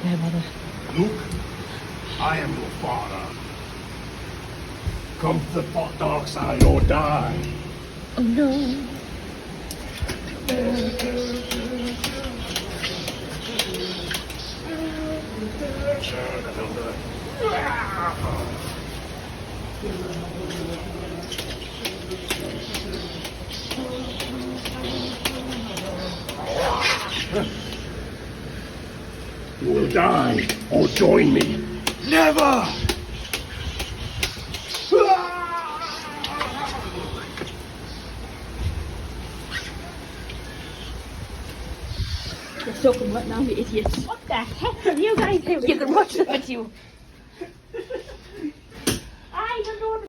there, Mother. Luke, I am your father. Come to the dark side or die. Oh no. You will die or join me. Never! You're soaking wet now, you idiots. What the heck are you guys doing? You can watch the video.